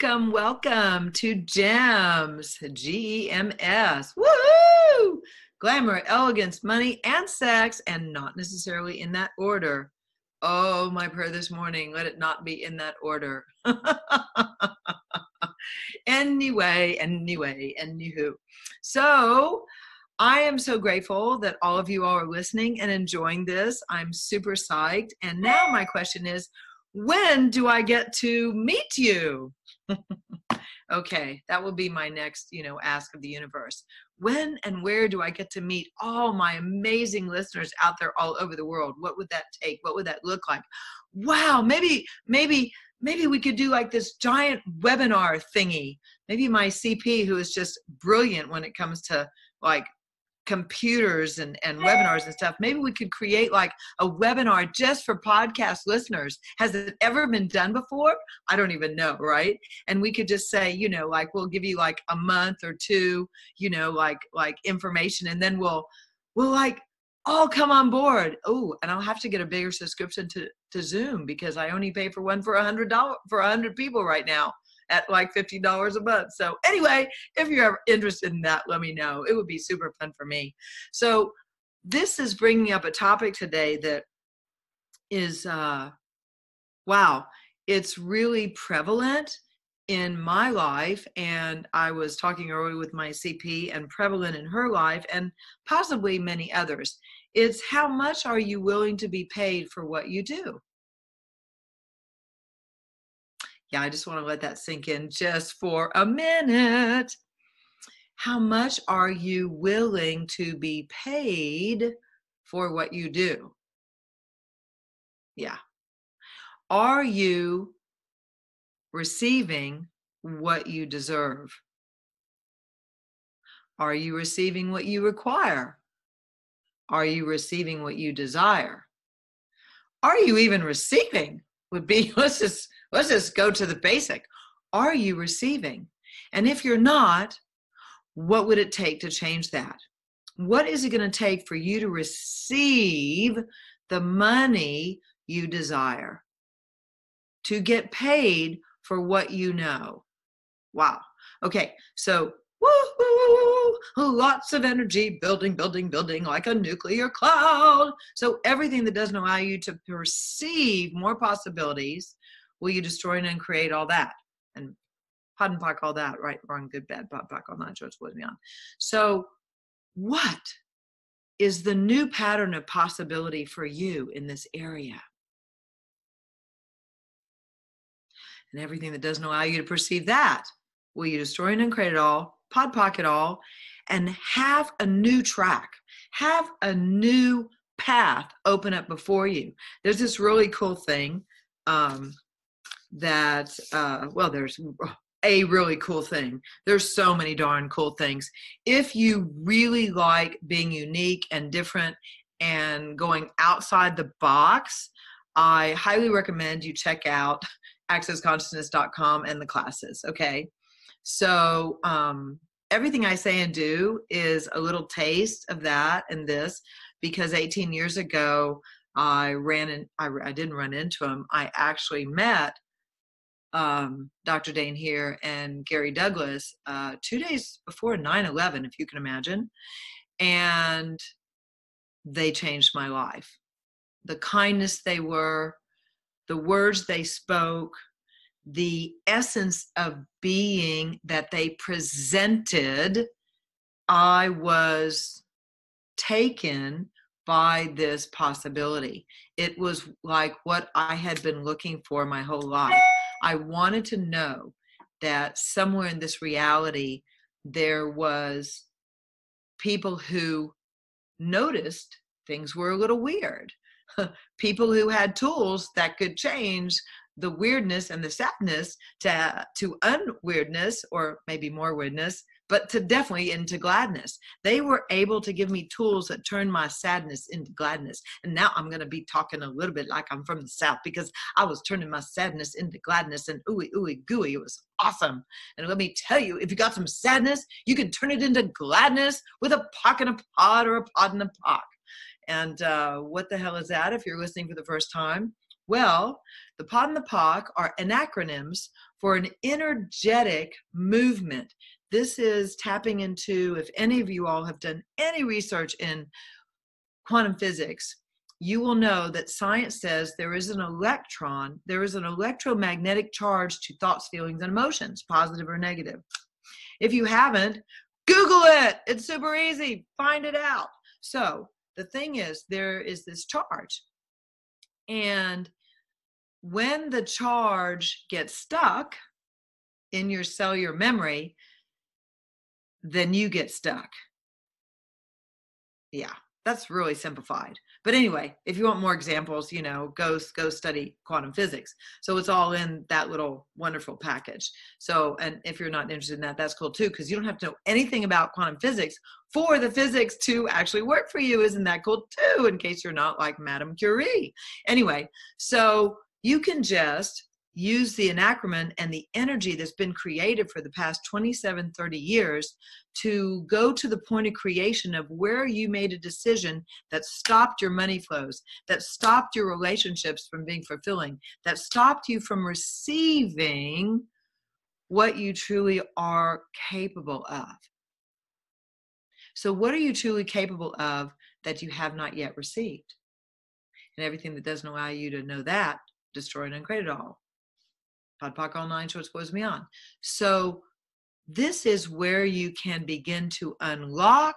Welcome, welcome to GEMS, GEMS. Woohoo! Glamour, elegance, money, and sex, and not necessarily in that order. Oh, my prayer this morning, let it not be in that order. Anyway, anywho. So, I am so grateful that all of you all are listening and enjoying this. I'm super psyched. And now my question is, when do I get to meet you? Okay, that will be my next, ask of the universe. When and where do I get to meet all my amazing listeners out there all over the world? What would that take? What would that look like? Wow, maybe we could do like this giant webinar thingy. Maybe my CP, who is just brilliant when it comes to like computers and webinars and stuff, maybe we could create like a webinar just for podcast listeners. Has it ever been done before? I don't even know, right? And we could just say, like we'll give you like a month or two, like information, and then we'll like all come on board. Oh, and I'll have to get a bigger subscription to Zoom, because I only pay for one for $100 for 100 people right now at like $50 a month. So anyway, if you're ever interested in that, let me know. It would be super fun for me. So this is bringing up a topic today that is, wow, it's really prevalent in my life. And I was talking earlier with my CP, and prevalent in her life and possibly many others. It's how much are you willing to be paid for what you do? Yeah, I just want to let that sink in just for a minute. How much are you willing to be paid for what you do? Yeah. Are you receiving what you deserve? Are you receiving what you require? Are you receiving what you desire? Are you even receiving? Would be, let's just go to the basic. Are you receiving? And if you're not, what would it take to change that? What is it going to take for you to receive the money you desire? To get paid for what you know? Wow. Okay, so woohoo! Lots of energy, building like a nuclear cloud. So everything that doesn't allow you to perceive more possibilities, will you destroy and uncreate all that? And pot and pock, all that, right, wrong, good, bad, pot, pock, all nine shorts with me on. So what is the new pattern of possibility for you in this area? And everything that doesn't allow you to perceive that, will you destroy and uncreate it all, pod pocket all, and have a new track, have a new path open up before you? There's this really cool thing there's a really cool thing. There's so many darn cool things. If you really like being unique and different and going outside the box, I highly recommend you check out accessconsciousness.com and the classes. Okay. So, everything I say and do is a little taste of that and this, because 18 years ago, I didn't run into him. I actually met, Dr. Dane here and Gary Douglas, 2 days before 9/11, if you can imagine. And they changed my life. The kindness they were, the words they spoke, the essence of being that they presented, I was taken by this possibility. It was like what I had been looking for my whole life. I wanted to know that somewhere in this reality, there was people who noticed things were a little weird. People who had tools that could change the weirdness and the sadness to unweirdness, or maybe more weirdness, but to definitely into gladness. They were able to give me tools that turned my sadness into gladness. And now I'm going to be talking a little bit like I'm from the South, because I was turning my sadness into gladness, and ooey, ooey, gooey. It was awesome. And let me tell you, if you got some sadness, you can turn it into gladness with a pock and a pod, or a pod and a pock. And what the hell is that? If you're listening for the first time, Well, the POD and the POC are acronyms for an energetic movement. This is tapping into, if any of you all have done any research in quantum physics, you will know that science says there is an electron, there is an electromagnetic charge to thoughts, feelings, and emotions, positive or negative. If you haven't, Google it. It's super easy. Find it out. So the thing is, there is this charge. And when the charge gets stuck in your cellular memory, then you get stuck. Yeah, that's really simplified. But anyway, if you want more examples, you know, go study quantum physics. So it's all in that little wonderful package. So, and if you're not interested in that, that's cool too, because you don't have to know anything about quantum physics for the physics to actually work for you. Isn't that cool too, in case you're not like Madame Curie? Anyway, so you can just use the acronym and the energy that's been created for the past 27, 30 years to go to the point of creation of where you made a decision that stopped your money flows, that stopped your relationships from being fulfilling, that stopped you from receiving what you truly are capable of. So what are you truly capable of that you have not yet received? And everything that doesn't allow you to know that, destroy and uncreate it all. POD POC all 9 shorts goes beyond. So this is where you can begin to unlock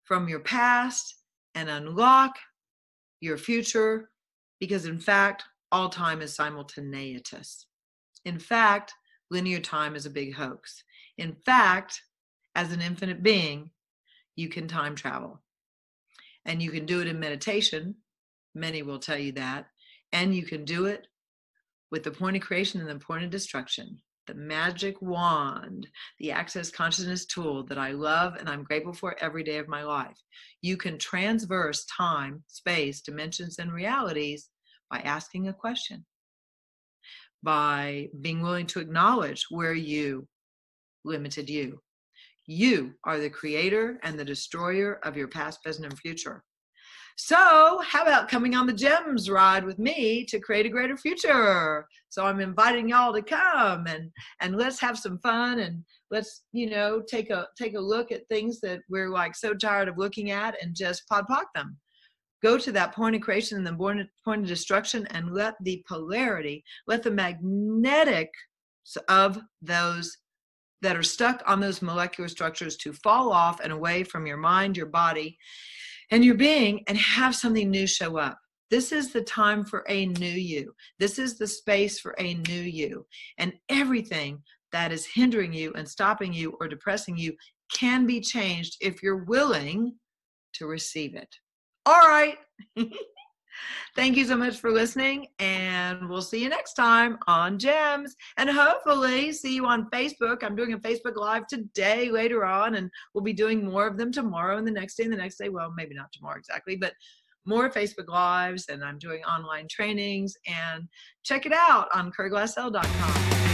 from your past and unlock your future, because in fact, all time is simultaneous. In fact, linear time is a big hoax. In fact, as an infinite being, you can time travel. And you can do it in meditation. Many will tell you that. And you can do it with the point of creation and the point of destruction, the magic wand, the access consciousness tool that I love and I'm grateful for every day of my life. You can transverse time, space, dimensions, and realities by asking a question, by being willing to acknowledge where you limited you. You are the creator and the destroyer of your past, present, and future. So how about coming on the GEMS ride with me to create a greater future? So I'm inviting y'all to come and let's have some fun, and let's, you know, take a look at things that we're like so tired of looking at and just POD POC them. Go to that point of creation and the point of destruction, and let the polarity, let the magnetics of those that are stuck on those molecular structures to fall off and away from your mind, your body, and your being, and have something new show up. This is the time for a new you. This is the space for a new you. And everything that is hindering you and stopping you or depressing you can be changed if you're willing to receive it. All right. Thank you so much for listening, and we'll see you next time on GEMS, and hopefully see you on Facebook. I'm doing a Facebook Live today later on, and we'll be doing more of them tomorrow and the next day and the next day. Well, maybe not tomorrow exactly, but more Facebook Lives, and I'm doing online trainings, and check it out on Glassell.com.